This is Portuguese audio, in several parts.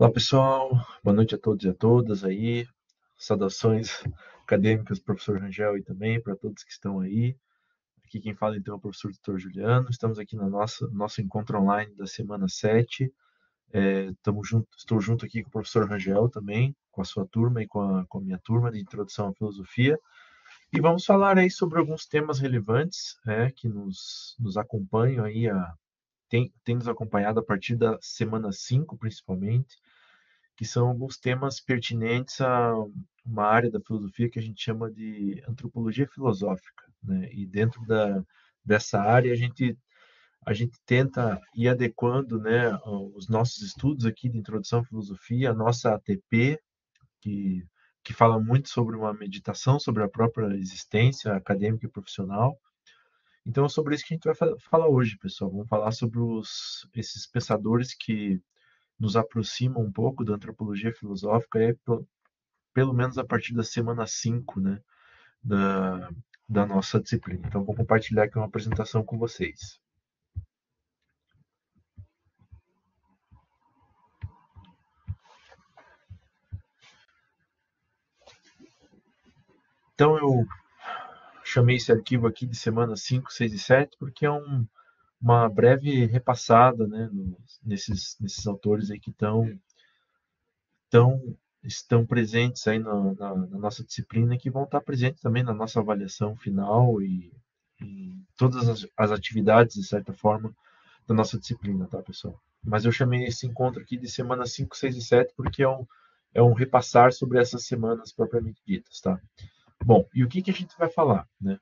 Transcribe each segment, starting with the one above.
Olá pessoal, boa noite a todos e a todas aí. Saudações acadêmicas, professor Rangel e também para todos que estão aí. Aqui quem fala então é o professor Dr. Juliano. Estamos aqui no nosso encontro online da semana 7. Estou junto aqui com o professor Rangel também, com a sua turma e com a minha turma de Introdução à Filosofia. E vamos falar aí sobre alguns temas relevantes que nos acompanham aí, tem nos acompanhado a partir da semana 5 principalmente, que são alguns temas pertinentes a uma área da filosofia que a gente chama de antropologia filosófica, né? E dessa área a gente tenta ir adequando, né, os nossos estudos aqui de introdução à filosofia, a nossa ATP, que, que fala muito sobre uma meditação, sobre a própria existência acadêmica e profissional. Então, é sobre isso que a gente vai falar hoje, pessoal. Vamos falar sobre esses pensadores que nos aproximam um pouco da antropologia filosófica, pelo menos a partir da semana 5, né, da, da nossa disciplina. Então, vou compartilhar aqui uma apresentação com vocês. Então, eu chamei esse arquivo aqui de semana 5, 6 e 7 porque é uma breve repassada, né, nesses autores aí que tão, estão presentes aí na nossa disciplina, que vão estar presentes também na nossa avaliação final e todas as atividades, de certa forma, da nossa disciplina, tá, pessoal? Mas eu chamei esse encontro aqui de semana 5, 6 e 7 porque é um repassar sobre essas semanas propriamente ditas, tá? Bom, e o que a gente vai falar, né?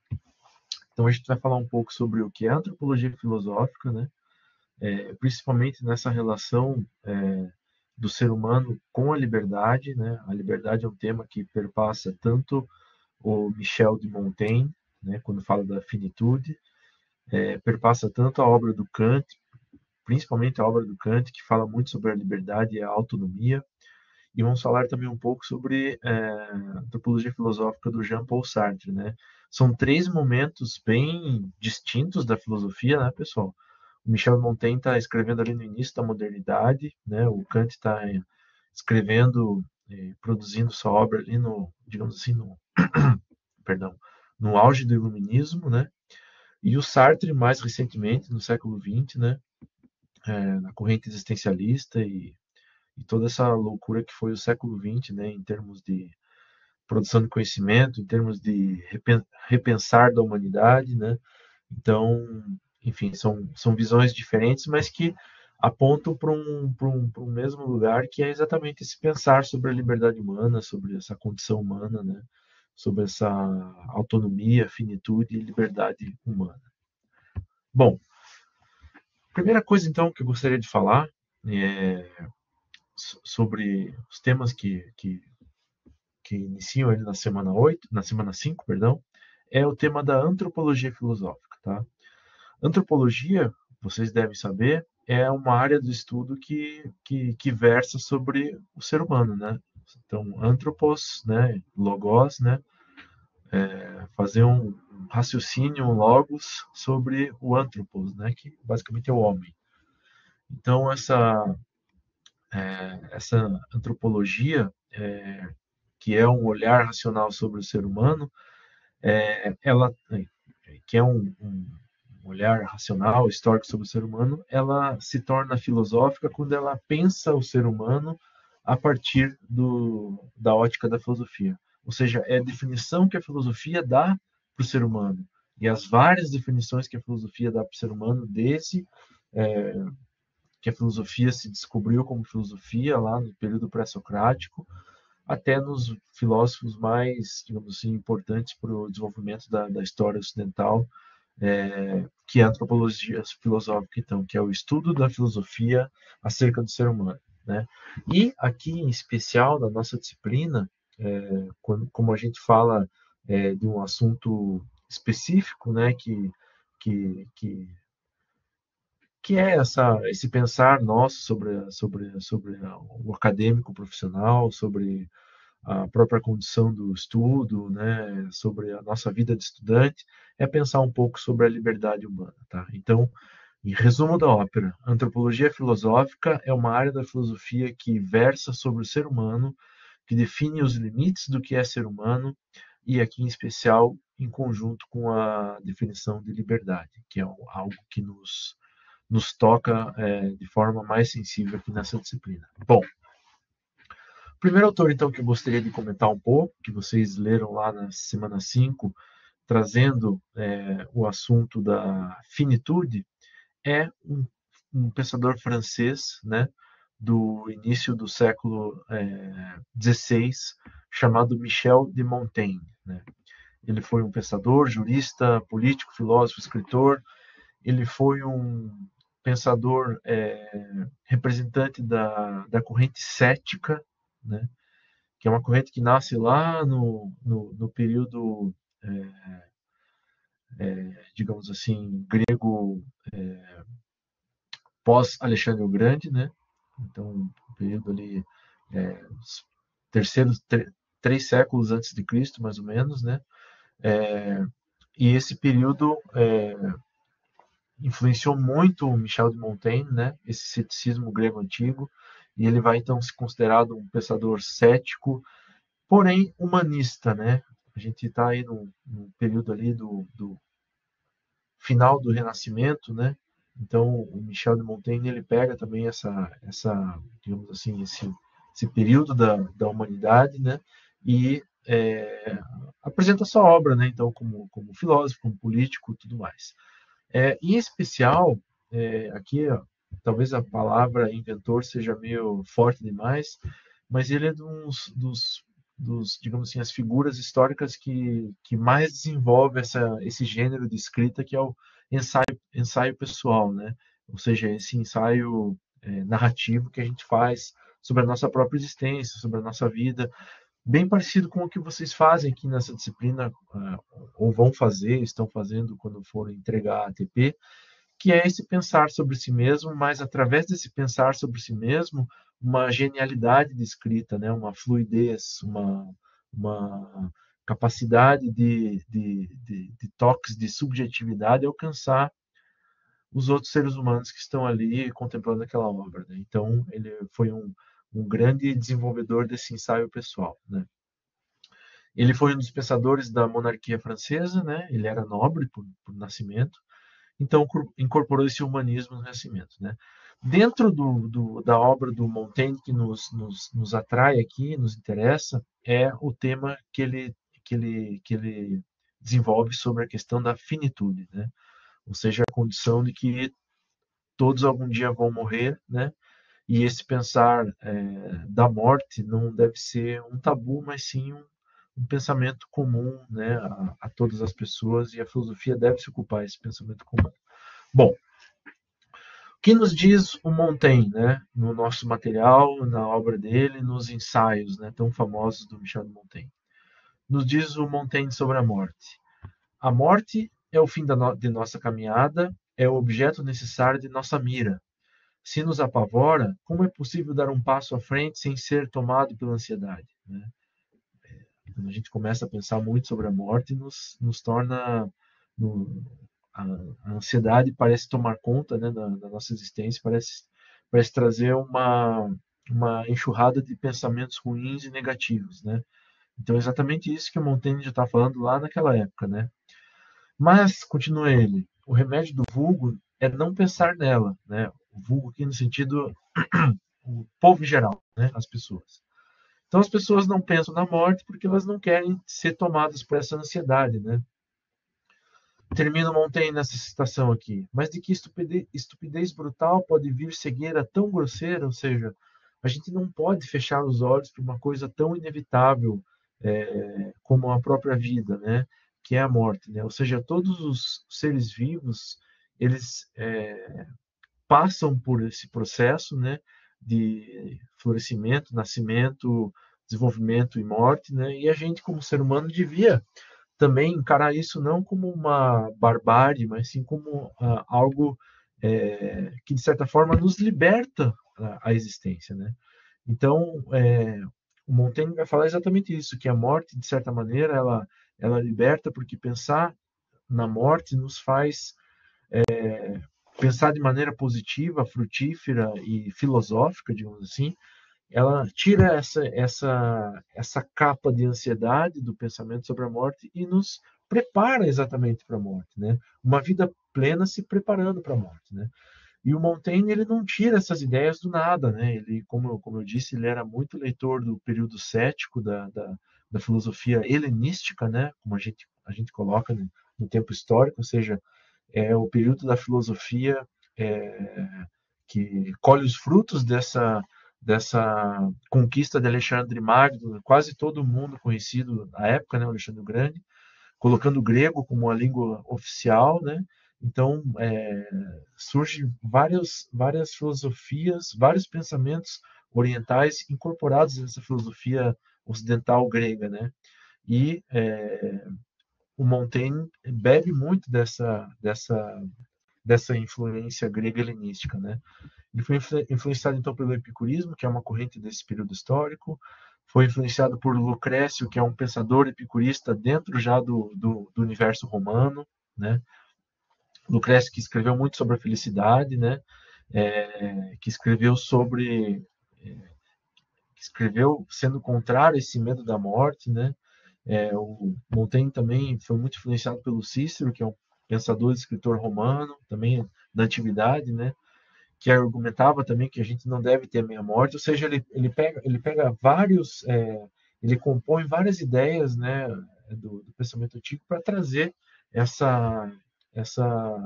Então a gente vai falar um pouco sobre o que é antropologia filosófica, né? Principalmente nessa relação do ser humano com a liberdade, né? A liberdade é um tema que perpassa tanto o Michel de Montaigne, né, quando fala da finitude, perpassa tanto a obra do Kant, principalmente a obra do Kant, que fala muito sobre a liberdade e a autonomia, e vamos falar também um pouco sobre a antropologia filosófica do Jean-Paul Sartre, né? São três momentos bem distintos da filosofia, né, pessoal? O Michel Montaigne está escrevendo ali no início da modernidade, né? O Kant está escrevendo, produzindo sua obra ali no, digamos assim, perdão, no auge do iluminismo, né? E o Sartre mais recentemente, no século XX, né? Na corrente existencialista e toda essa loucura que foi o século XX, né, em termos de produção de conhecimento, em termos de repensar da humanidade, né? Então, enfim, são visões diferentes, mas que apontam para um mesmo lugar, que é exatamente esse pensar sobre a liberdade humana, sobre essa condição humana, né? Sobre essa autonomia, finitude e liberdade humana. Bom, primeira coisa então que eu gostaria de falar é sobre os temas que iniciam ele na semana 8, na semana 5, perdão, é o tema da antropologia filosófica, tá? Antropologia, vocês devem saber, é uma área do estudo que versa sobre o ser humano, né? Então, anthropos, né, logos, né, fazer um raciocínio, um logos sobre o anthropos, né, que basicamente é o homem. Então, essa antropologia, que é um olhar racional sobre o ser humano, ela que é um olhar racional, histórico sobre o ser humano, ela se torna filosófica quando ela pensa o ser humano a partir da ótica da filosofia. Ou seja, é a definição que a filosofia dá para o ser humano. E as várias definições que a filosofia dá para o ser humano, desde que a filosofia se descobriu como filosofia lá no período pré-socrático, até nos filósofos mais, digamos assim, importantes para o desenvolvimento da história ocidental, que é a antropologia filosófica, então, que é o estudo da filosofia acerca do ser humano, né? E aqui, em especial, na nossa disciplina, como a gente fala de um assunto específico, né, que, que, que é esse pensar nosso sobre o acadêmico profissional, sobre a própria condição do estudo, né, sobre a nossa vida de estudante, é pensar um pouco sobre a liberdade humana, tá? Então, Em resumo da ópera, a antropologia filosófica é uma área da filosofia que versa sobre o ser humano, que define os limites do que é ser humano, e aqui em especial em conjunto com a definição de liberdade, que é algo que nos toca de forma mais sensível aqui nessa disciplina. Bom, o primeiro autor então que eu gostaria de comentar um pouco, que vocês leram lá na semana 5, trazendo o assunto da finitude, é um pensador francês, né, do início do século XVI, chamado Michel de Montaigne. Né? Ele foi um pensador, jurista, político, filósofo, escritor. Ele foi um pensador representante da corrente cética, né? Que é uma corrente que nasce lá no período, digamos assim, grego pós-Alexandre o Grande, né? Então, um período ali, os terceiros, 3 séculos antes de Cristo, mais ou menos, né? E esse período influenciou muito o Michel de Montaigne, né? Esse ceticismo grego antigo, e ele vai então ser considerado um pensador cético, porém humanista, né? A gente está aí no período ali do final do Renascimento, né? Então, o Michel de Montaigne ele pega também essa digamos assim, esse período da humanidade, né? E apresenta sua obra, né? Então, como filósofo, como político, tudo mais. Em especial, aqui, ó, talvez a palavra inventor seja meio forte demais, mas ele é dos, digamos assim, as figuras históricas que mais desenvolve esse gênero de escrita, que é o ensaio pessoal, né? Ou seja, esse ensaio narrativo que a gente faz sobre a nossa própria existência, sobre a nossa vida, bem parecido com o que vocês fazem aqui nessa disciplina, ou vão fazer, estão fazendo quando forem entregar a ATP, que é esse pensar sobre si mesmo, mas através desse pensar sobre si mesmo, uma genialidade de escrita, né? Uma fluidez, uma capacidade de toques de subjetividade alcançar os outros seres humanos que estão ali contemplando aquela obra. Né? Então, ele foi um grande desenvolvedor desse ensaio pessoal. Né? Ele foi um dos pensadores da monarquia francesa, né? Ele era nobre por nascimento, então incorporou esse humanismo no Renascimento. Né? Dentro da obra do Montaigne que nos atrai aqui, nos interessa, é o tema que ele desenvolve sobre a questão da finitude, né? Ou seja, a condição de que todos algum dia vão morrer, né? E esse pensar da morte não deve ser um tabu, mas sim um pensamento comum, né, a todas as pessoas, e a filosofia deve se ocupar desse pensamento comum. Bom, o que nos diz o Montaigne, né, no nosso material, na obra dele, nos ensaios, né, tão famosos do Michel de Montaigne? Nos diz o Montaigne sobre a morte. A morte é o fim de nossa caminhada, é o objeto necessário de nossa mira. Se nos apavora, como é possível dar um passo à frente sem ser tomado pela ansiedade? Né? Quando a gente começa a pensar muito sobre a morte, nos torna. No, a, a ansiedade parece tomar conta, né, da nossa existência, parece trazer uma enxurrada de pensamentos ruins e negativos. Né? Então, é exatamente isso que o Montaigne já está falando lá naquela época. Né? Mas, continua ele, o remédio do vulgo é não pensar nela. Né? O vulgo aqui no sentido o povo em geral, né? As pessoas. Então as pessoas não pensam na morte porque elas não querem ser tomadas por essa ansiedade, né? Termina Montaigne nessa citação aqui. Mas de que estupidez brutal pode vir cegueira tão grosseira? Ou seja, a gente não pode fechar os olhos para uma coisa tão inevitável como a própria vida, né? Que é a morte, né? Ou seja, todos os seres vivos eles passam por esse processo, né, de florescimento, nascimento, desenvolvimento e morte, né? E a gente, como ser humano, devia também encarar isso não como uma barbárie, mas sim como algo que, de certa forma, nos liberta a existência, né? Então, o Montaigne vai falar exatamente isso, que a morte, de certa maneira, ela liberta, porque pensar na morte nos faz pensar de maneira positiva, frutífera e filosófica, digamos assim, ela tira essa capa de ansiedade do pensamento sobre a morte e nos prepara exatamente para a morte, né? Uma vida plena se preparando para a morte, né? E o Montaigne, ele não tira essas ideias do nada, né? Ele, como eu disse, ele era muito leitor do período cético da filosofia helenística, né? Como a gente coloca no tempo histórico, ou seja, é o período da filosofia é, que colhe os frutos dessa conquista de Alexandre Magno, quase todo mundo conhecido na época, né? O Alexandre o Grande, colocando o grego como uma língua oficial, né? Então, surgem várias filosofias, vários pensamentos orientais incorporados nessa filosofia ocidental grega, né? E o Montaigne bebe muito dessa influência grega helenística, né? Ele foi influenciado então pelo epicurismo, que é uma corrente desse período histórico. Foi influenciado por Lucrécio, que é um pensador epicurista dentro já do universo romano, né? Lucrécio que escreveu muito sobre a felicidade, né? Que escreveu sobre, que escreveu sendo contrário a esse medo da morte, né? O Montaigne também foi muito influenciado pelo Cícero, que é um pensador e escritor romano, também da antiguidade, né? Que argumentava também que a gente não deve temer a morte, ou seja, ele pega vários, ele compõe várias ideias, né, do pensamento antigo para trazer essa,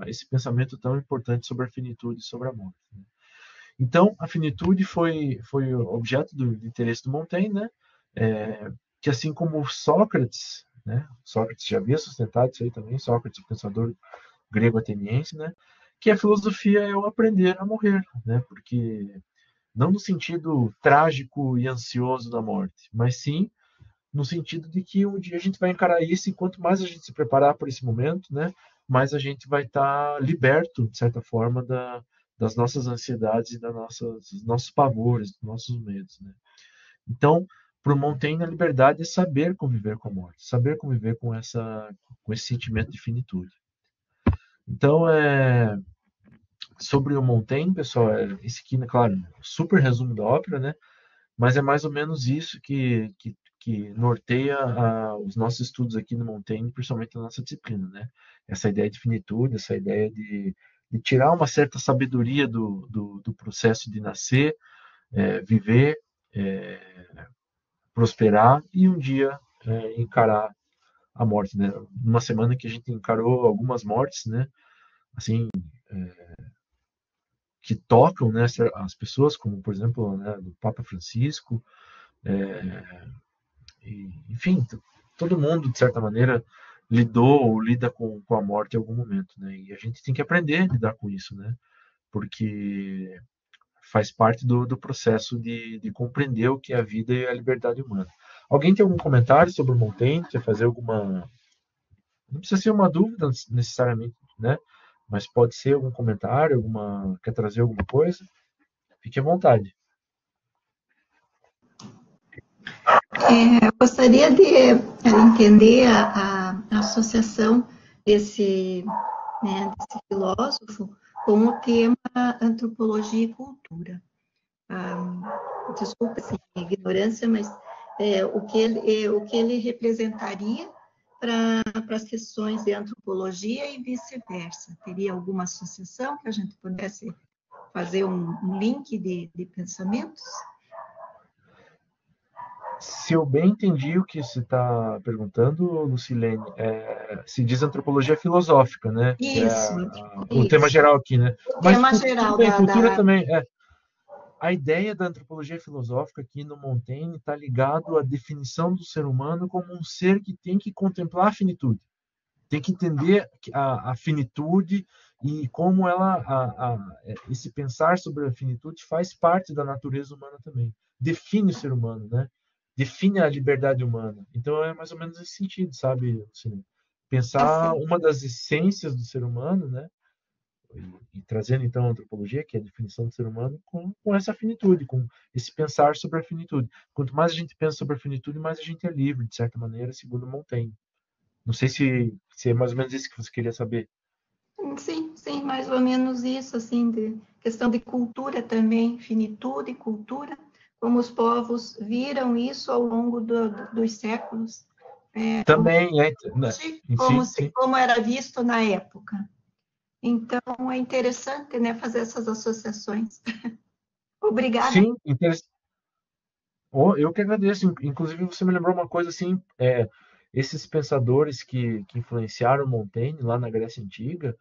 esse pensamento tão importante sobre a finitude e sobre a morte. Né? Então, a finitude foi objeto do interesse do Montaigne, né, que assim como Sócrates, né, Sócrates já havia sustentado isso aí também, Sócrates, o pensador grego ateniense, né? Que a filosofia é o aprender a morrer, né? Porque não no sentido trágico e ansioso da morte, mas sim no sentido de que um dia a gente vai encarar isso e quanto mais a gente se preparar para esse momento, né? Mais a gente vai estar liberto, de certa forma, das nossas ansiedades e dos nossos pavores, dos nossos medos, né? Então, para o Montaigne, a liberdade é saber conviver com a morte, saber conviver com esse sentimento de finitude. Então, sobre o Montaigne, pessoal, esse aqui, né, claro, super resumo da ópera, né? Mas é mais ou menos isso que norteia os nossos estudos aqui no Montaigne, principalmente na nossa disciplina, né? Essa ideia de finitude, essa ideia de tirar uma certa sabedoria do processo de nascer, viver, é, prosperar e um dia encarar a morte, né? Numa semana que a gente encarou algumas mortes, né? Assim, que tocam, né, as pessoas, como por exemplo, né, do Papa Francisco, enfim, todo mundo de certa maneira lidou ou lida com a morte em algum momento, né? E a gente tem que aprender a lidar com isso, né? Porque faz parte do processo de compreender o que é a vida e a liberdade humana. Alguém tem algum comentário sobre o Montaigne? Quer fazer alguma. Não precisa ser uma dúvida necessariamente, né? Mas pode ser algum comentário, quer trazer alguma coisa? Fique à vontade. Eu gostaria de entender a associação desse filósofo com o tema antropologia e cultura. Desculpa assim, a ignorância, mas o que ele representaria para as questões de antropologia e vice-versa? Teria alguma associação que a gente pudesse fazer um link de pensamentos? Se eu bem entendi o que você está perguntando, Lucilene, se diz antropologia filosófica, né? Que é Isso, o tema isso. geral aqui, né? O Mas tema tudo geral bem, cultura também. A ideia da antropologia filosófica aqui no Montaigne está ligado à definição do ser humano como um ser que tem que contemplar a finitude, tem que entender a finitude e como esse pensar sobre a finitude faz parte da natureza humana também. Define o ser humano, né? Define a liberdade humana. Então é mais ou menos esse sentido, sabe? Assim, pensar Assim, uma das essências do ser humano, né? E trazendo então a antropologia, que é a definição do ser humano, com essa finitude, com esse pensar sobre a finitude. Quanto mais a gente pensa sobre a finitude, mais a gente é livre, de certa maneira, segundo Montaigne. Não sei se é mais ou menos isso que você queria saber. Sim, sim, mais ou menos isso, assim, de questão de cultura também, finitude e cultura, como os povos viram isso ao longo dos séculos, Também, né? como, Sim, sim. como era visto na época. Então, é interessante, né, fazer essas associações. Obrigada. Sim, oh, eu que agradeço. Inclusive, você me lembrou uma coisa assim, esses pensadores que influenciaram Montaigne lá na Grécia Antiga,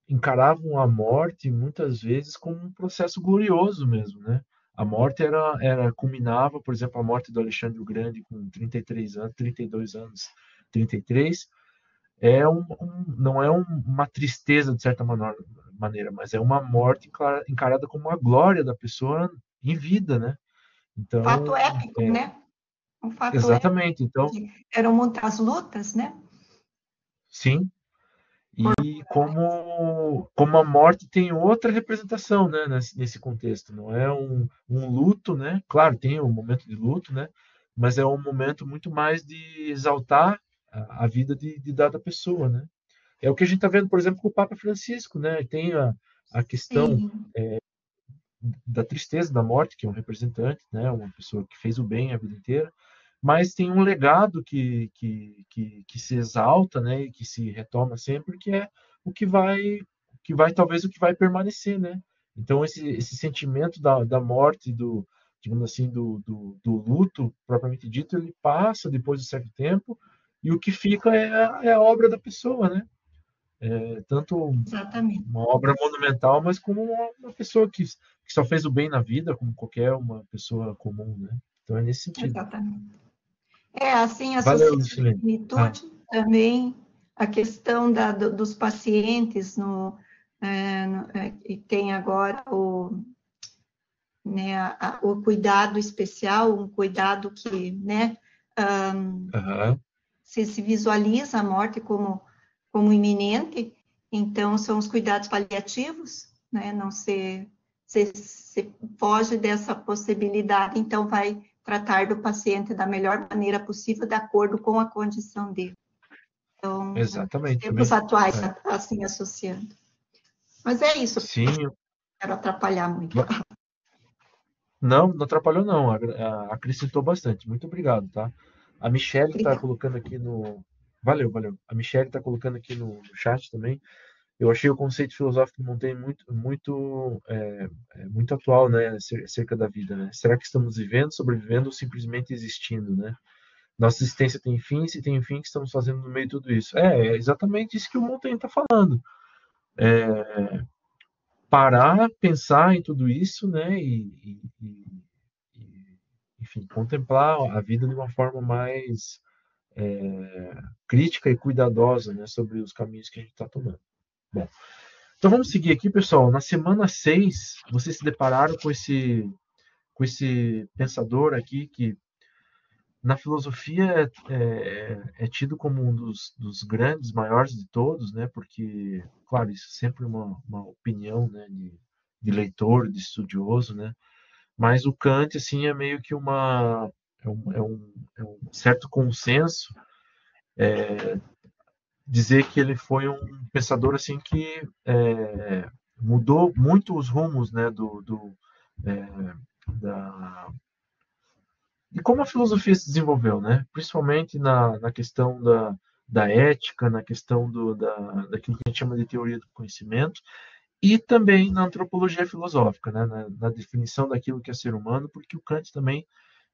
encaravam a morte muitas vezes como um processo glorioso mesmo, né? A morte culminava, por exemplo, a morte do Alexandre o Grande com 33 anos, 32 anos, 33, não é uma tristeza de certa maneira, mas é uma morte encarada como uma glória da pessoa em vida, né? Fato Então, épico, né? Um fato épico. exatamente. Então, Eram muitas lutas, né? sim. E como a morte tem outra representação, né, nesse contexto. Não é um luto, né? Claro, tem um momento de luto, né? Mas é um momento muito mais de exaltar a vida de dada pessoa, né? É o que a gente está vendo, por exemplo, com o Papa Francisco, né? Tem a questão Sim, da tristeza da morte, que é um representante, né? Uma pessoa que fez o bem a vida inteira, mas tem um legado que se exalta, né? E que se retoma sempre, que é o que vai talvez o que vai permanecer, né? Então esse sentimento da morte, digamos assim, do luto propriamente dito, ele passa depois de um certo tempo e o que fica é a obra da pessoa, né? Tanto exatamente. uma obra monumental, mas como uma pessoa que só fez o bem na vida, como qualquer uma pessoa comum, né? Então é nesse sentido. Exatamente. É, assim, Valeu, associando a Lucilene. Ah, finitude, também a questão dos pacientes e tem agora né, o cuidado especial, um cuidado que, né, aham, se visualiza a morte como iminente, então são os cuidados paliativos, né, não se foge dessa possibilidade, então vai tratar do paciente da melhor maneira possível, de acordo com a condição dele. Então, os exatamente, tempos também. atuais, É. assim, associando. Mas é isso, não Sim, quero atrapalhar muito. não, não atrapalhou não, acrescentou bastante. Muito obrigado, tá? A Michelle está Obrigada. colocando aqui no... Valeu, valeu. A Michelle está colocando aqui no chat também. Eu achei o conceito filosófico de Montaigne muito atual, né, acerca da vida, né? Será que estamos vivendo, sobrevivendo ou simplesmente existindo, né? Nossa existência tem fim, se tem fim, o que estamos fazendo no meio de tudo isso? É exatamente isso que o Montaigne está falando. Parar, pensar em tudo isso, né, enfim, contemplar a vida de uma forma mais crítica e cuidadosa, né, sobre os caminhos que a gente está tomando. Bom, então vamos seguir aqui, pessoal. Na semana 6, vocês se depararam com esse pensador aqui que na filosofia é tido como um dos grandes, maiores de todos, né? Porque, claro, isso é sempre uma opinião, né? De leitor, de estudioso, né? Mas o Kant, assim, é meio que é um certo consenso dizer que ele foi um pensador, assim, que mudou muito os rumos, né? Da, e como a filosofia se desenvolveu, né? Principalmente na questão da ética, na questão daquilo que a gente chama de teoria do conhecimento, e também na antropologia filosófica, né? Na definição daquilo que é ser humano, porque o Kant também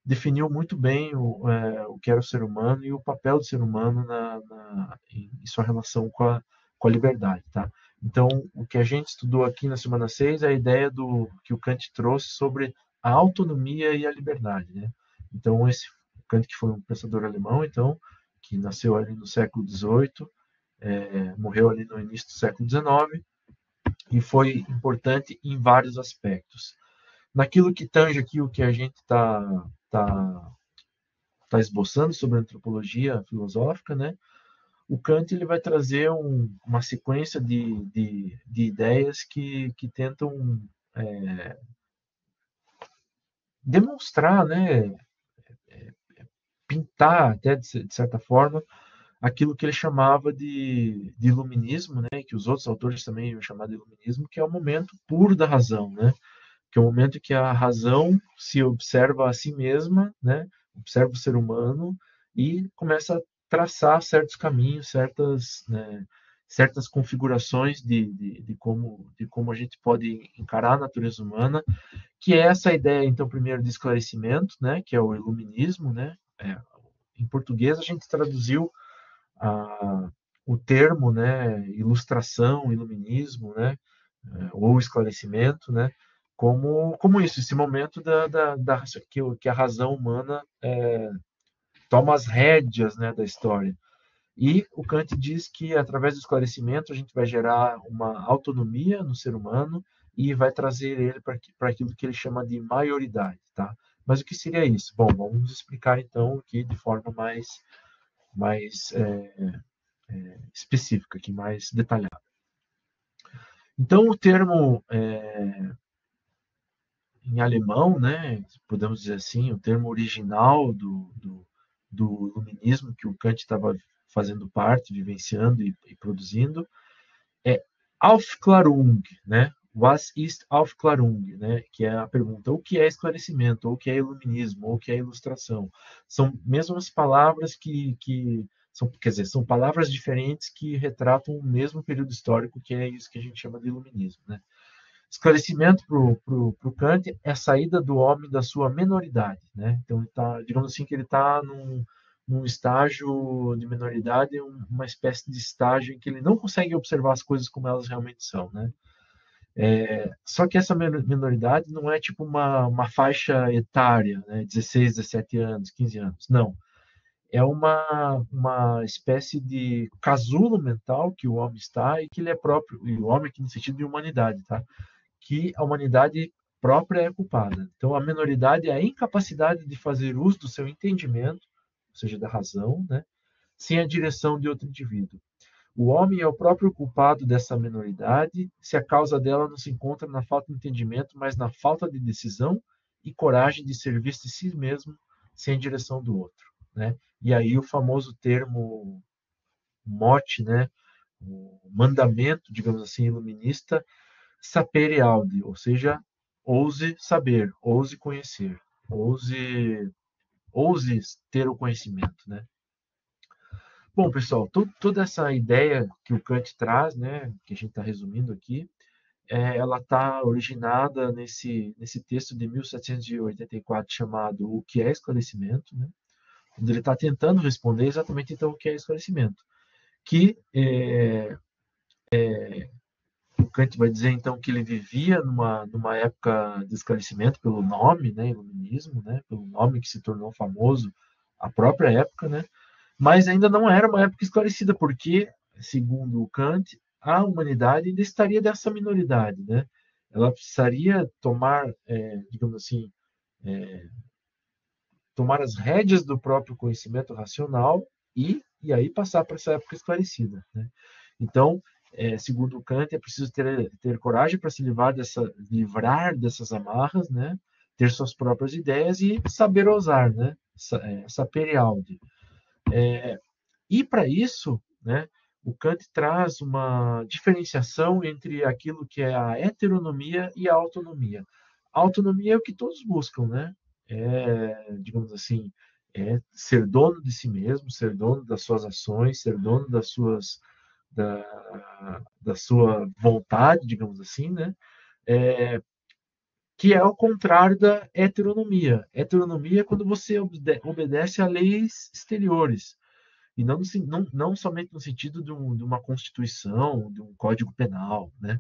definiu muito bem o que era o ser humano e o papel do ser humano em sua relação com a liberdade, tá? Então, o que a gente estudou aqui na semana 6 é a ideia que o Kant trouxe sobre a autonomia e a liberdade, né? Então, esse Kant, que foi um pensador alemão, então, que nasceu ali no século XVIII, morreu ali no início do século XIX, e foi importante em vários aspectos. Naquilo que tange aqui o que a gente tá esboçando sobre a antropologia filosófica, né? O Kant ele vai trazer uma sequência de ideias que tentam demonstrar, né, pintar até de certa forma aquilo que ele chamava de iluminismo, né, que os outros autores também iam chamar de iluminismo, que é o momento puro da razão, né, que é o momento em que a razão se observa a si mesma, né, observa o ser humano e começa a traçar certos caminhos, certas, né, certas configurações de como a gente pode encarar a natureza humana, que é essa ideia, então, primeiro de esclarecimento, né, que é o iluminismo, né, em português a gente traduziu a, o termo, né, ilustração, iluminismo, né, ou esclarecimento, né, como isso, esse momento que a razão humana toma as rédeas, né, da história. E o Kant diz que através do esclarecimento a gente vai gerar uma autonomia no ser humano e vai trazer ele para aquilo que ele chama de maioridade, tá? Mas o que seria isso? Bom, vamos explicar então aqui de forma mais específica, aqui, mais detalhada. Então, o termo em alemão, né, podemos dizer assim, o termo original do iluminismo que o Kant estava fazendo parte, vivenciando e produzindo, é Aufklärung, né? Was ist Aufklärung, né? Que é a pergunta: o que é esclarecimento, ou o que é iluminismo, ou o que é ilustração? São mesmas palavras que são, quer dizer, são palavras diferentes que retratam o mesmo período histórico, que é isso que a gente chama de iluminismo, né? Esclarecimento para o Kant é a saída do homem da sua menoridade, né? Então, digamos assim, que ele está num estágio de menoridade, uma espécie de estágio em que ele não consegue observar as coisas como elas realmente são, né? Só que essa menoridade não é tipo uma faixa etária, né? 16, 17 anos, 15 anos. Não. É uma espécie de casulo mental que o homem está e que ele é próprio, e o homem aqui no sentido de humanidade, tá? Que a humanidade própria é culpada. Então, a menoridade é a incapacidade de fazer uso do seu entendimento, ou seja, da razão, né, sem a direção de outro indivíduo. O homem é o próprio culpado dessa menoridade, se a causa dela não se encontra na falta de entendimento, mas na falta de decisão e coragem de servir de si mesmo sem a direção do outro, né? E aí o famoso termo mote, né, o mandamento, digamos assim, iluminista, sapere aude, ou seja, ouse saber, ouse conhecer, ouse ter o conhecimento, né? Bom, pessoal, toda essa ideia que o Kant traz, né, que a gente está resumindo aqui, ela está originada nesse texto de 1784 chamado O que é esclarecimento, né, onde ele está tentando responder exatamente então o que é esclarecimento, que o Kant vai dizer então que ele vivia numa época de esclarecimento pelo nome, né, iluminismo, né, pelo nome que se tornou famoso a própria época, né, mas ainda não era uma época esclarecida, porque, segundo o Kant, a humanidade ainda estaria dessa minoridade, né? Ela precisaria tomar, digamos assim, tomar as rédeas do próprio conhecimento racional e aí passar para essa época esclarecida, né? Então, segundo o Kant, é preciso ter coragem para se livrar dessas amarras, né? Ter suas próprias ideias e saber ousar, né? Sapere aude. E para isso, né, o Kant traz uma diferenciação entre aquilo que é a heteronomia e a autonomia. A autonomia é o que todos buscam, né? Digamos assim, ser dono de si mesmo, ser dono das suas ações, ser dono da sua vontade, digamos assim, né? Que é o contrário da heteronomia. Heteronomia é quando você obedece a leis exteriores. E não somente no sentido de uma constituição, de um código penal, né?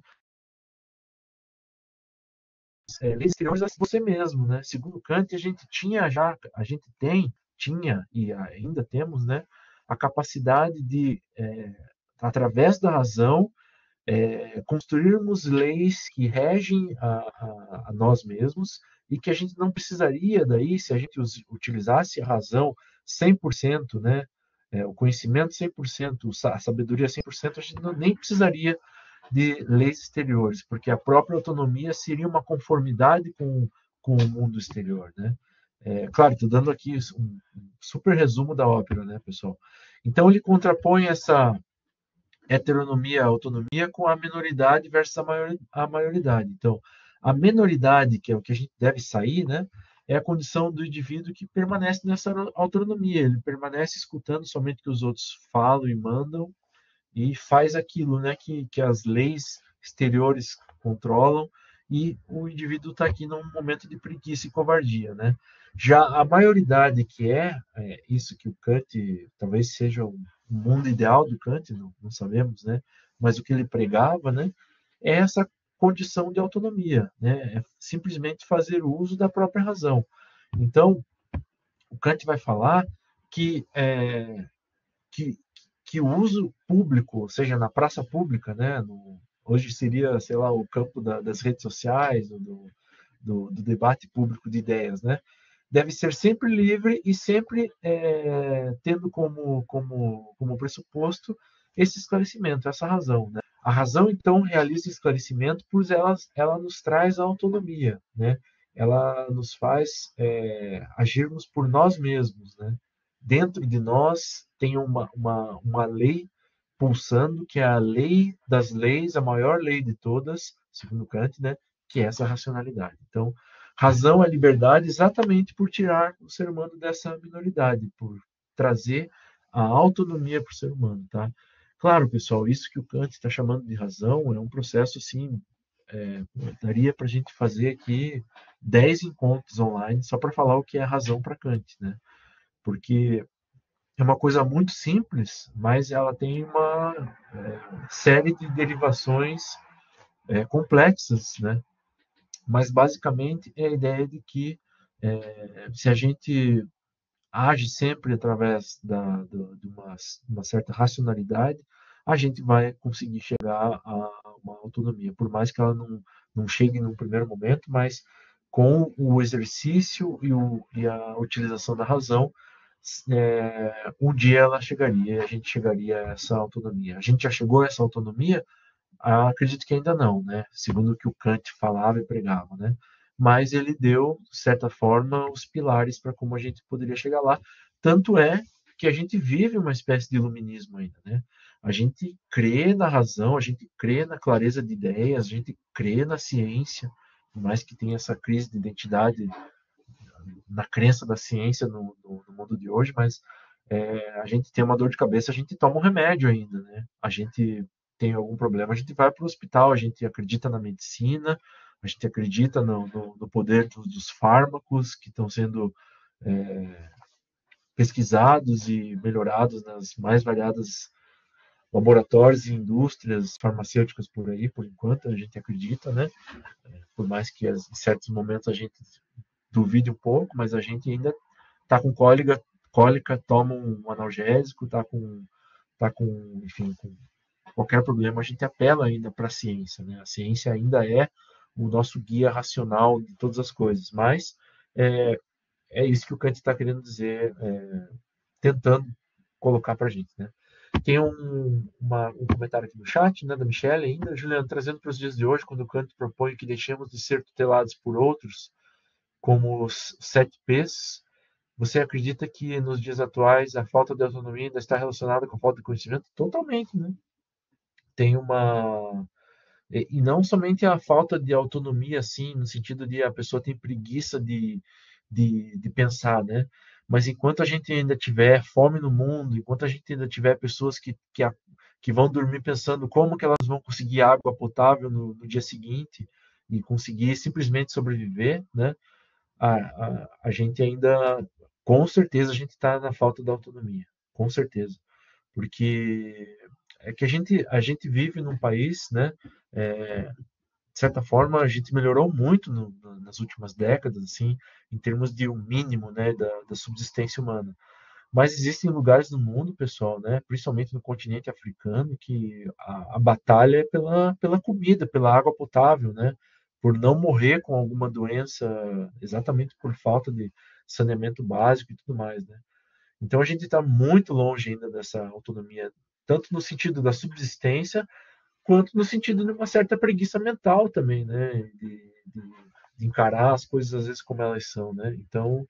Leis exteriores a você mesmo, né? Segundo Kant, a gente tinha e ainda temos, né? A capacidade de, através da razão, construirmos leis que regem a nós mesmos e que a gente não precisaria daí, se a gente utilizasse a razão 100%, né, o conhecimento 100%, a sabedoria 100%, a gente nem precisaria de leis exteriores, porque a própria autonomia seria uma conformidade com o mundo exterior, né? Claro, estou dando aqui um super resumo da ópera, né, pessoal? Então ele contrapõe essa heteronomia, autonomia com a minoridade versus a maioridade. Então, a minoridade, que é o que a gente deve sair, né, é a condição do indivíduo que permanece nessa autonomia. Ele permanece escutando somente o que os outros falam e mandam e faz aquilo, né, que as leis exteriores controlam, e o indivíduo está aqui num momento de preguiça e covardia, né? Já a maioridade, que isso que o Kant, talvez seja o mundo ideal do Kant, não sabemos, né? Mas o que ele pregava, né, é essa condição de autonomia, né? É simplesmente fazer uso da própria razão. Então, o Kant vai falar que que, que o uso público, seja na praça pública, né, hoje seria, sei lá, o campo das redes sociais, do debate público de ideias, né, deve ser sempre livre e sempre tendo como pressuposto esse esclarecimento, essa razão, né? A razão, então, realiza o esclarecimento, pois ela nos traz a autonomia, né? Ela nos faz agirmos por nós mesmos, né? Dentro de nós tem uma lei pulsando, que é a lei das leis, a maior lei de todas, segundo Kant, né? Que é essa racionalidade. Então, razão é liberdade exatamente por tirar o ser humano dessa minoridade, por trazer a autonomia para o ser humano, tá? Claro, pessoal, isso que o Kant está chamando de razão é um processo assim, daria para a gente fazer aqui 10 encontros online só para falar o que é razão para Kant, né? Porque é uma coisa muito simples, mas ela tem uma série de derivações complexas, né? Mas basicamente é a ideia de que se a gente age sempre através de uma certa racionalidade, a gente vai conseguir chegar a uma autonomia, por mais que ela não chegue num primeiro momento, mas com o exercício e a utilização da razão, um dia ela chegaria, e a gente chegaria a essa autonomia. A gente já chegou a essa autonomia? Acredito que ainda não, né? Segundo o que o Kant falava e pregava, né? Mas ele deu, de certa forma, os pilares para como a gente poderia chegar lá. Tanto é que a gente vive uma espécie de iluminismo ainda, né? A gente crê na razão, a gente crê na clareza de ideias, a gente crê na ciência, por mais que tenha essa crise de identidade na crença da ciência no mundo de hoje, mas a gente tem uma dor de cabeça, a gente toma um remédio ainda, né? A gente tem algum problema, a gente vai para o hospital, a gente acredita na medicina, a gente acredita no poder dos fármacos que estão sendo pesquisados e melhorados nas mais variadas laboratórios e indústrias farmacêuticas por aí, por enquanto, a gente acredita, né? Por mais que em certos momentos a gente duvide um pouco, mas a gente ainda está com cólica, toma um analgésico, enfim, com qualquer problema, a gente apela ainda para a ciência, né? A ciência ainda é o nosso guia racional de todas as coisas, mas é, é isso que o Kant está querendo dizer, tentando colocar para a gente, né? Tem um comentário aqui no chat, né, da Michelle ainda, Juliano, trazendo para os dias de hoje, quando o Kant propõe que deixemos de ser tutelados por outros, como os 7Ps, você acredita que nos dias atuais a falta de autonomia ainda está relacionada com a falta de conhecimento? Totalmente, né? Tem uma. E não somente a falta de autonomia, assim, no sentido de a pessoa tem preguiça de pensar, né? Mas enquanto a gente ainda tiver fome no mundo, enquanto a gente ainda tiver pessoas que vão dormir pensando como que elas vão conseguir água potável no dia seguinte e conseguir simplesmente sobreviver, né? A gente ainda, com certeza, a gente está na falta da autonomia, com certeza, porque é que a gente vive num país, né? De certa forma, a gente melhorou muito nas últimas décadas, assim, em termos de um mínimo, né, da subsistência humana. Mas existem lugares no mundo, pessoal, né, principalmente no continente africano, que a batalha é pela comida, pela água potável, né, por não morrer com alguma doença, exatamente por falta de saneamento básico e tudo mais, né. Então a gente está muito longe ainda dessa autonomia, tanto no sentido da subsistência, quanto no sentido de uma certa preguiça mental também, né, de encarar as coisas às vezes como elas são, né. Então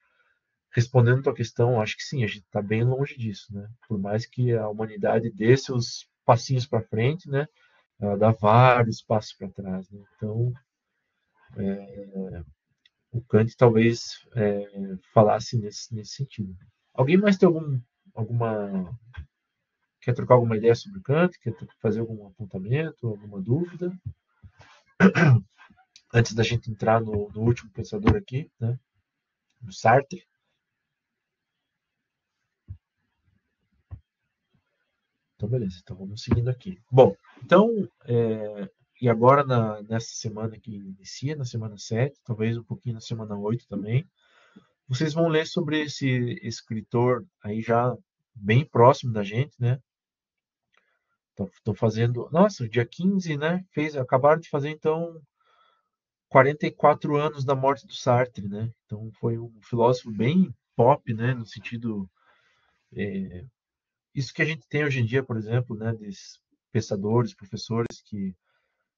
respondendo a tua questão, acho que sim, a gente está bem longe disso, né? Por mais que a humanidade dê seus passinhos para frente, né? Ela dá vários passos para trás, né? Então, o Kant talvez falasse nesse sentido. Alguém mais tem alguma quer trocar alguma ideia sobre Kant? Quer fazer algum apontamento, alguma dúvida? Antes da gente entrar no último pensador aqui, né? No Sartre. Então, beleza. Então, vamos seguindo aqui. Bom, então, e agora nessa semana que inicia, na semana 7, talvez um pouquinho na semana 8 também, vocês vão ler sobre esse escritor aí já bem próximo da gente, né? Estou fazendo. Nossa, dia 15, né? Acabaram de fazer, então, 44 anos da morte do Sartre, né? Então, foi um filósofo bem pop, né? No sentido. Isso que a gente tem hoje em dia, por exemplo, né? Desses pensadores, professores que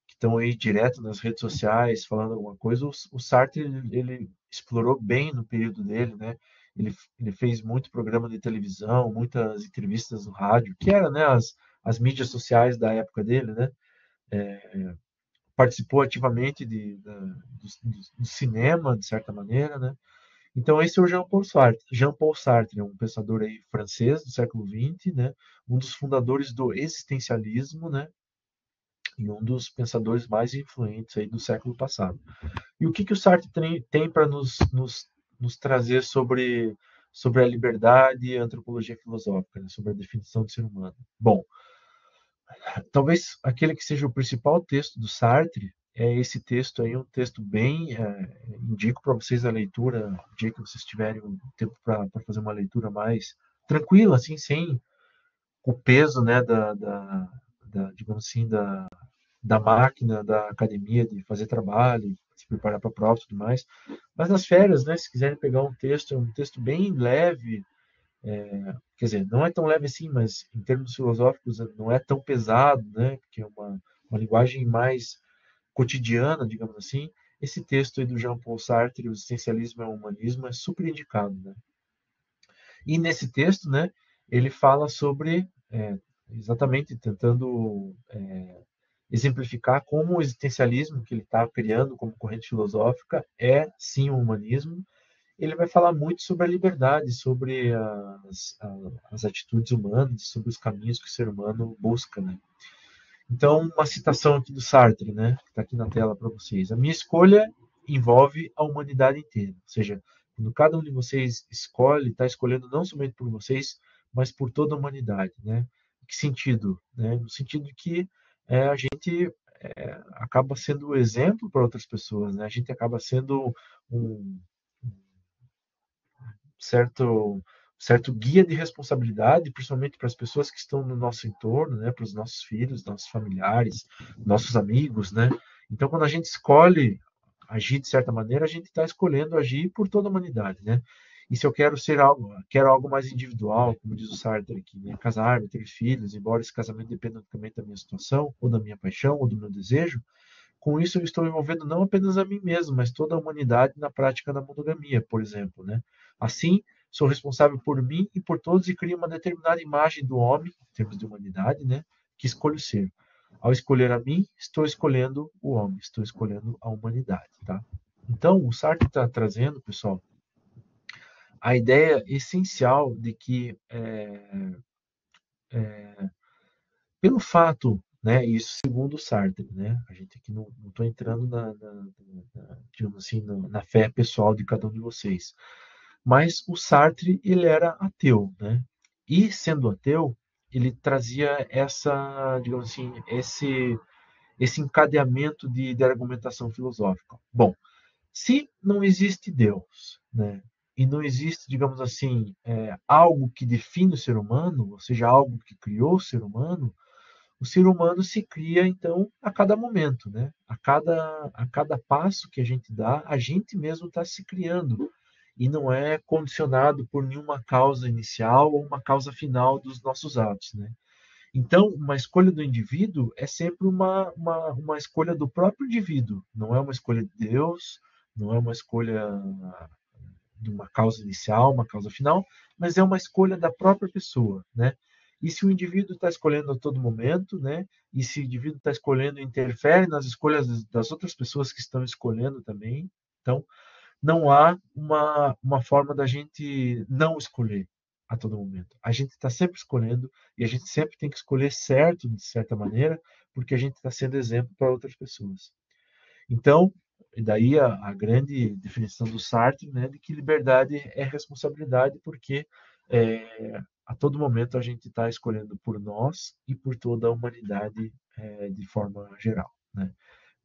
estão aí direto nas redes sociais falando alguma coisa. O Sartre ele explorou bem no período dele, né? Ele fez muito programa de televisão, muitas entrevistas no rádio, que era, né, as mídias sociais da época dele, né? Participou ativamente do cinema, de certa maneira, né? Então esse é o Jean-Paul Sartre. Jean-Paul Sartre é um pensador aí francês do século XX, né? Um dos fundadores do existencialismo, né? E um dos pensadores mais influentes aí do século passado. E o que o Sartre tem para nos trazer sobre a liberdade e a antropologia filosófica, né? Sobre a definição do ser humano? Bom, talvez aquele que seja o principal texto do Sartre é esse texto aí, um texto bem. Indico para vocês a leitura, o dia que vocês tiverem um tempo para fazer uma leitura mais tranquila, assim, sem o peso, né, digamos assim, da máquina, da academia, de fazer trabalho, se preparar para a prova e tudo mais. Mas nas férias, né, se quiserem pegar um texto bem leve, quer dizer, não é tão leve assim, mas em termos filosóficos não é tão pesado, né, porque é uma linguagem mais cotidiana, digamos assim. Esse texto aí do Jean-Paul Sartre, O Existencialismo é o Humanismo, é super indicado, né? E nesse texto, né, ele fala sobre, exatamente tentando exemplificar como o existencialismo que ele está criando como corrente filosófica é sim o humanismo. Ele vai falar muito sobre a liberdade, sobre as atitudes humanas, sobre os caminhos que o ser humano busca, né? Então, uma citação aqui do Sartre, né, que está aqui na tela para vocês. A minha escolha envolve a humanidade inteira. Ou seja, quando cada um de vocês escolhe, está escolhendo não somente por vocês, mas por toda a humanidade, né? Em que sentido? Né? No sentido que a gente acaba sendo o exemplo para outras pessoas, né? A gente acaba sendo um certo guia de responsabilidade, principalmente para as pessoas que estão no nosso entorno, né, para os nossos filhos, nossos familiares, nossos amigos, né? Então, quando a gente escolhe agir de certa maneira, a gente está escolhendo agir por toda a humanidade, né? E se eu quero algo mais individual, como diz o Sartre aqui, né? Casar-me, ter filhos, embora esse casamento dependa também da minha situação, ou da minha paixão, ou do meu desejo, com isso eu estou envolvendo não apenas a mim mesmo, mas toda a humanidade na prática da monogamia, por exemplo, né? Assim, sou responsável por mim e por todos e crio uma determinada imagem do homem, em termos de humanidade, né? Que escolho ser. Ao escolher a mim, estou escolhendo o homem, estou escolhendo a humanidade, tá? Então, o Sartre está trazendo, pessoal, a ideia essencial de que pelo fato, né, isso segundo o Sartre, né, a gente aqui não estou entrando digamos assim, na fé pessoal de cada um de vocês, mas o Sartre ele era ateu, né, e sendo ateu ele trazia digamos assim, esse encadeamento de argumentação filosófica. Bom, se não existe Deus, né, e não existe, digamos assim, algo que define o ser humano, ou seja, algo que criou o ser humano se cria, então, a cada momento, né? A cada passo que a gente dá, a gente mesmo está se criando. E não é condicionado por nenhuma causa inicial ou uma causa final dos nossos atos, né? Então, uma escolha do indivíduo é sempre uma escolha do próprio indivíduo. Não é uma escolha de Deus, não é uma escolha de uma causa inicial, uma causa final, mas é uma escolha da própria pessoa, né? E se o indivíduo está escolhendo a todo momento, né? E se o indivíduo está escolhendo interfere nas escolhas das outras pessoas que estão escolhendo também, então não há uma forma da gente não escolher a todo momento. A gente está sempre escolhendo e a gente sempre tem que escolher certo, de certa maneira, porque a gente está sendo exemplo para outras pessoas. Então, daí a grande definição do Sartre, né, de que liberdade é responsabilidade, porque a todo momento a gente está escolhendo por nós e por toda a humanidade de forma geral, né?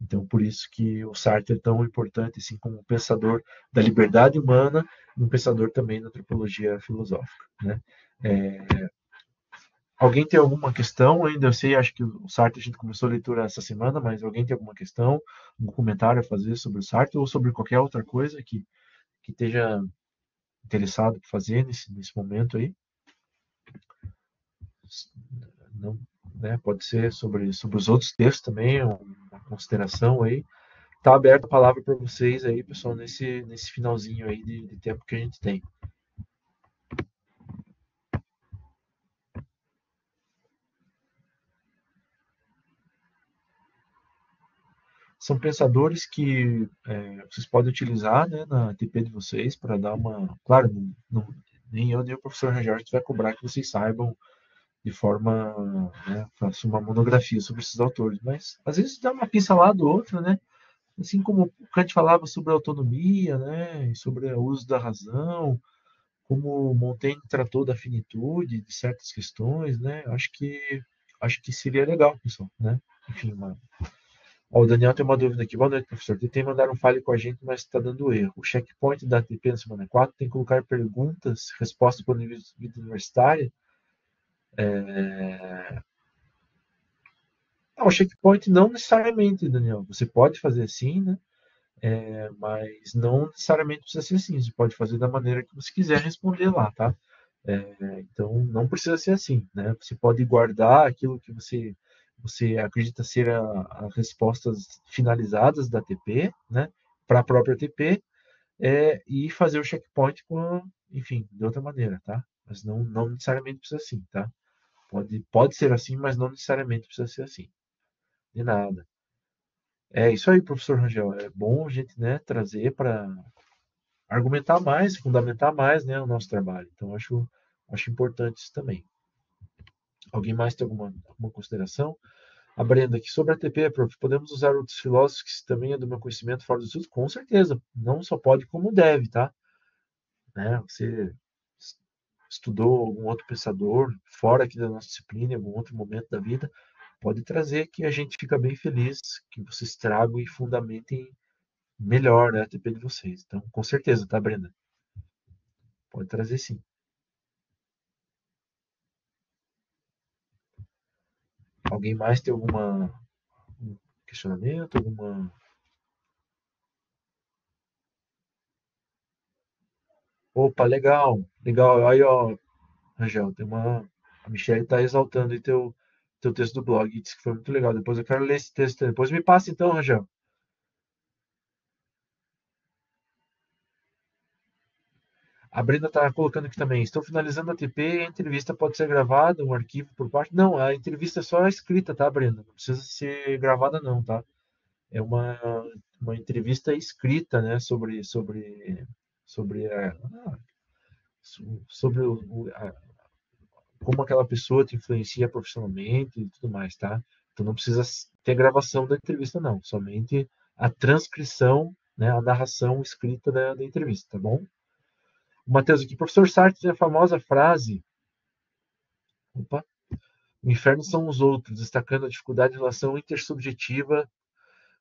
Então, por isso que o Sartre é tão importante, assim, como um pensador da liberdade humana, e um pensador também da antropologia filosófica, né? É, alguém tem alguma questão ainda? Eu sei, acho que o Sartre a gente começou a leitura essa semana, mas alguém tem alguma questão, algum comentário a fazer sobre o Sartre ou sobre qualquer outra coisa que esteja interessado em fazer nesse momento aí? Não, né? Pode ser sobre os outros textos também, uma consideração aí. Tá aberta a palavra para vocês aí, pessoal, nesse finalzinho aí de tempo que a gente tem. São pensadores que vocês podem utilizar, né, na TP de vocês para dar uma. Claro, nem eu nem o professor Rangel vai cobrar que vocês saibam de forma, né, faça uma monografia sobre esses autores, mas às vezes dá uma pincelada ou outra, né? Assim como o Kant falava sobre a autonomia, né, e sobre o uso da razão, como Montaigne tratou da finitude de certas questões, né? Acho que seria legal, pessoal, né? Enfim, ó, o Daniel tem uma dúvida aqui. Boa noite, professor. Tentei mandar um file com a gente, mas está dando erro. O checkpoint da ATP na semana 4 tem que colocar perguntas, respostas para a vida universitária. O checkpoint não necessariamente, Daniel. Você pode fazer assim, né? Mas não necessariamente precisa ser assim. Você pode fazer da maneira que você quiser responder lá, tá? Então, não precisa ser assim, né? Você pode guardar aquilo que você acredita ser as respostas finalizadas da TP, né? Para a própria TP, e fazer o checkpoint enfim, de outra maneira, tá? Mas não necessariamente precisa assim, tá? Pode ser assim, mas não necessariamente precisa ser assim. De nada. É isso aí, professor Rangel. É bom a gente, né, trazer para argumentar mais, fundamentar mais, né, o nosso trabalho. Então, acho importante isso também. Alguém mais tem alguma consideração? A Brenda aqui sobre a ATP, prof. Podemos usar outros filósofos que também é do meu conhecimento fora do estudo? Com certeza. Não só pode, como deve, tá? Né? Você estudou algum outro pensador fora aqui da nossa disciplina, em algum outro momento da vida, pode trazer que a gente fica bem feliz que vocês tragam e fundamentem melhor, né, a ATP de vocês. Então, com certeza, tá, Brenda? Pode trazer sim. Alguém mais tem algum questionamento? Opa, legal, legal. Aí, ó, Rangel, a Michelle está exaltando aí teu texto do blog, e disse que foi muito legal. Depois eu quero ler esse texto. Depois me passa então, Rangel. A Brenda está colocando aqui também. Estou finalizando a TP, a entrevista pode ser gravada, um arquivo por parte. Não, a entrevista é só escrita, tá, Brenda? Não precisa ser gravada, não, tá? É uma entrevista escrita, né, sobre sobre como aquela pessoa te influencia profissionalmente e tudo mais, tá? Então não precisa ter gravação da entrevista, não. Somente a transcrição, né, a narração escrita da entrevista, tá bom? O Matheus aqui, professor Sartre tem a famosa frase, opa, o inferno são os outros, destacando a dificuldade de relação intersubjetiva,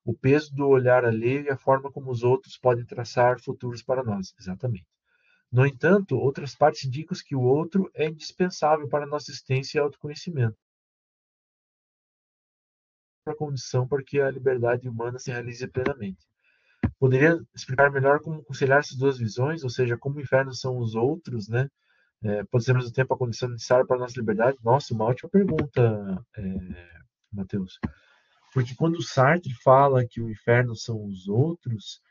o peso do olhar alheio e a forma como os outros podem traçar futuros para nós. Exatamente. No entanto, outras partes indicam que o outro é indispensável para a nossa existência e autoconhecimento, a condição para que a liberdade humana se realize plenamente. Poderia explicar melhor como conciliar essas duas visões, ou seja, como o inferno são os outros, né? Pode ser ao mesmo tempo a condição necessária para a nossa liberdade? Nossa, uma ótima pergunta, Matheus. Porque quando Sartre fala que o inferno são os outros,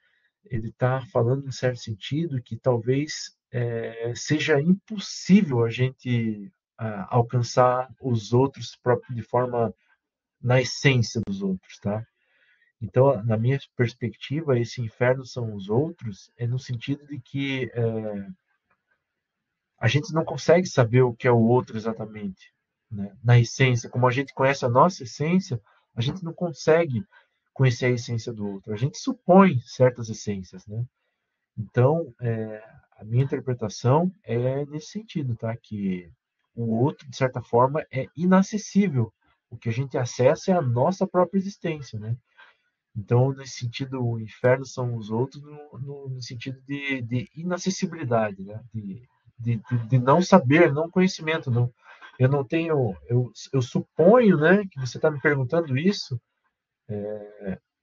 ele está falando em certo sentido que talvez seja impossível a gente alcançar os outros de forma na essência dos outros, tá? Então, na minha perspectiva, esse inferno são os outros, no sentido de que a gente não consegue saber o que é o outro exatamente, né? Na essência, como a gente conhece a nossa essência, a gente não consegue conhecer a essência do outro. A gente supõe certas essências, né? Então, a minha interpretação é nesse sentido, tá? Que o outro, de certa forma, é inacessível. O que a gente acessa é a nossa própria existência, né? Então, nesse sentido, o inferno são os outros no sentido de inacessibilidade, né? De não saber, não conhecimento. Não, eu não tenho. Eu suponho, né, que você está me perguntando isso,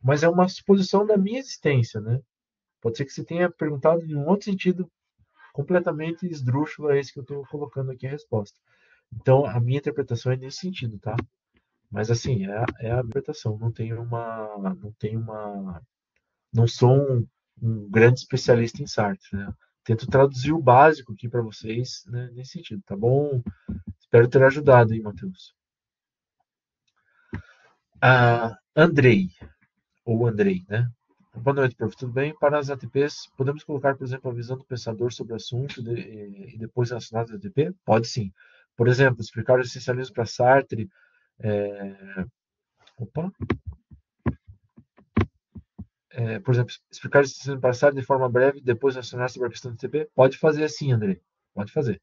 mas é uma suposição da minha existência, né? Pode ser que você tenha perguntado em um outro sentido completamente esdrúxulo a esse que eu estou colocando aqui a resposta. Então, a minha interpretação é nesse sentido, tá? Mas assim, é a interpretação. Não sou um grande especialista em Sartre, né? Tento traduzir o básico aqui para vocês, né, nesse sentido, tá bom? Espero ter ajudado aí, Matheus. Andrei, ou Andrei, né? Boa noite, prof. Tudo bem? Para as ATPs, podemos colocar, por exemplo, a visão do pensador sobre o assunto e depois relacionado ao ATP? Pode sim. Por exemplo, explicar o essencialismo para Sartre. Opa! Por exemplo, explicar o essencialismo para Sartre de forma breve e depois relacionar sobre a questão do ATP? Pode fazer assim, André. Pode fazer.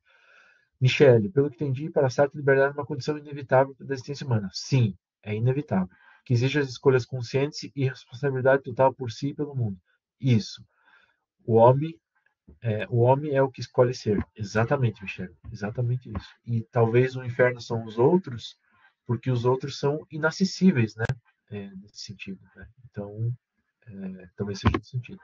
Michele, pelo que entendi, para Sartre, liberdade é uma condição inevitável da existência humana. Sim, é inevitável. Que exige as escolhas conscientes e responsabilidade total por si e pelo mundo. Isso. O homem o homem é o que escolhe ser. Exatamente, Michele. Exatamente isso. E talvez o inferno são os outros, porque os outros são inacessíveis, né? Nesse sentido. Né? Então, talvez seja nesse sentido.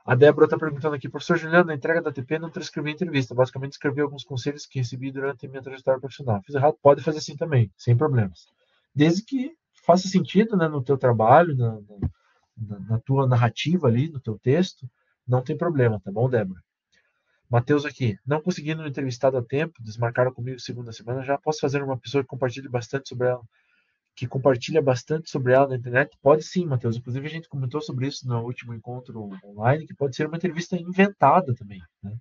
A Débora está perguntando aqui, professor Juliano, na entrega da TP não transcrevi a entrevista. Basicamente, escrevi alguns conselhos que recebi durante a minha trajetória profissional. Fiz errado? Pode fazer assim também, sem problemas. Desde que faça sentido, né, no teu trabalho, na tua narrativa ali, no teu texto, não tem problema, tá bom, Débora? Matheus aqui, não conseguindo um entrevistado a tempo, desmarcaram comigo segunda semana, já posso fazer uma pessoa que compartilha bastante sobre ela na internet? Pode sim, Matheus. Inclusive a gente comentou sobre isso no último encontro online, que pode ser uma entrevista inventada também, né?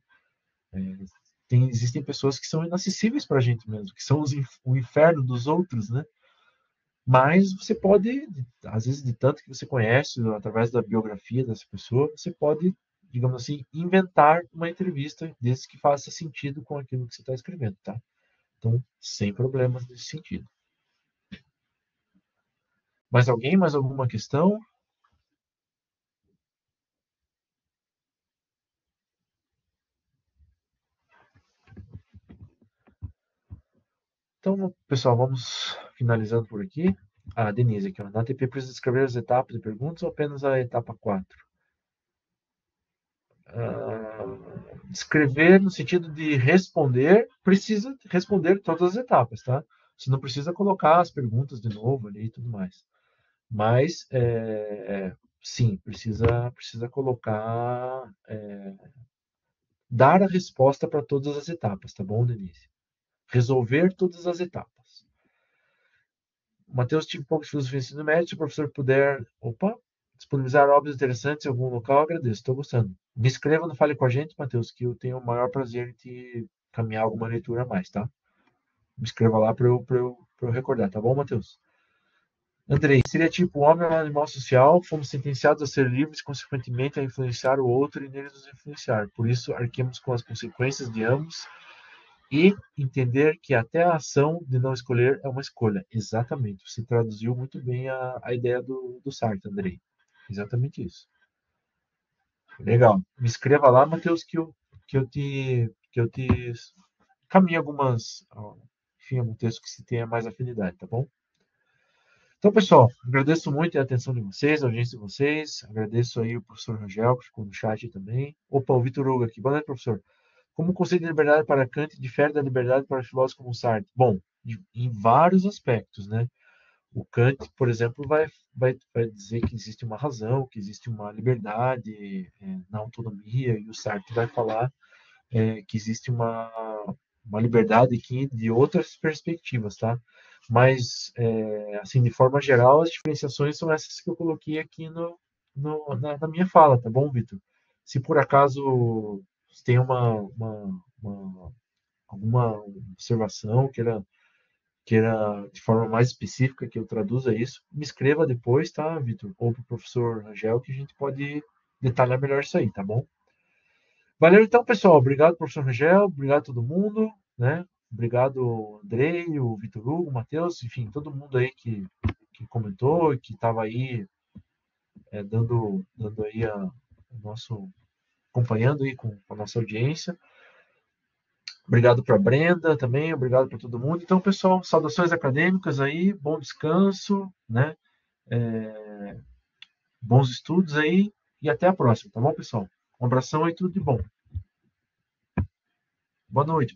Existem pessoas que são inacessíveis para a gente mesmo, que são o inferno dos outros, né? Mas você pode, às vezes, de tanto que você conhece, através da biografia dessa pessoa, você pode, digamos assim, inventar uma entrevista, desde que faça sentido com aquilo que você está escrevendo, tá? Então, sem problemas nesse sentido. Mais alguém? Mais alguma questão? Então, pessoal, vamos finalizando por aqui. A Denise aqui, ó. Na ATP precisa escrever as etapas de perguntas ou apenas a etapa 4? Escrever no sentido de responder, precisa responder todas as etapas, tá? Você não precisa colocar as perguntas de novo ali e tudo mais. Mas, sim, precisa colocar, dar a resposta para todas as etapas, tá bom, Denise? Resolver todas as etapas. Matheus, tive um pouco de filosofia no ensino médio, se o professor puder, disponibilizar obras interessantes em algum local, agradeço, estou gostando. Me escreva no Fale com a gente, Matheus, que eu tenho o maior prazer em te caminhar alguma leitura a mais, tá? Me escreva lá para eu recordar, tá bom, Matheus? Andrei, seria tipo, o homem é um animal social, fomos sentenciados a ser livres, consequentemente a influenciar o outro e nele nos influenciar. Por isso, arquemos com as consequências de ambos e entender que até a ação de não escolher é uma escolha. Exatamente. Você traduziu muito bem a ideia do Sartre, Andrei. Exatamente isso. Legal. Me escreva lá, Matheus, que eu te caminho enfim, algum texto que se tenha mais afinidade, tá bom? Então, pessoal, agradeço muito a atenção de vocês, a audiência de vocês. Agradeço aí o professor Rangel, que ficou no chat também. Opa, o Vitor Hugo aqui. Boa noite, professor. Como o conceito de liberdade para Kant difere da liberdade para filósofos como Sartre? Bom, em vários aspectos, né? O Kant, por exemplo, vai dizer que existe uma razão, que existe uma liberdade na autonomia, e o Sartre vai falar que existe uma liberdade aqui de outras perspectivas, tá? Mas, assim, de forma geral, as diferenciações são essas que eu coloquei aqui na minha fala, tá bom, Vitor? Se por acaso você tem alguma observação, queira de forma mais específica que eu traduza isso, me escreva depois, tá, Vitor? Ou para o professor Rangel, que a gente pode detalhar melhor isso aí, tá bom? Valeu então, pessoal. Obrigado, professor Rangel. Obrigado a todo mundo, né? Obrigado, Andrei, o Vitor Hugo, o Matheus, enfim, todo mundo aí que comentou e que estava aí dando aí o nosso, acompanhando aí com a nossa audiência. Obrigado para a Brenda também, obrigado para todo mundo. Então, pessoal, saudações acadêmicas aí, bom descanso, né? Bons estudos aí e até a próxima, tá bom, pessoal? Um abração e tudo de bom. Boa noite.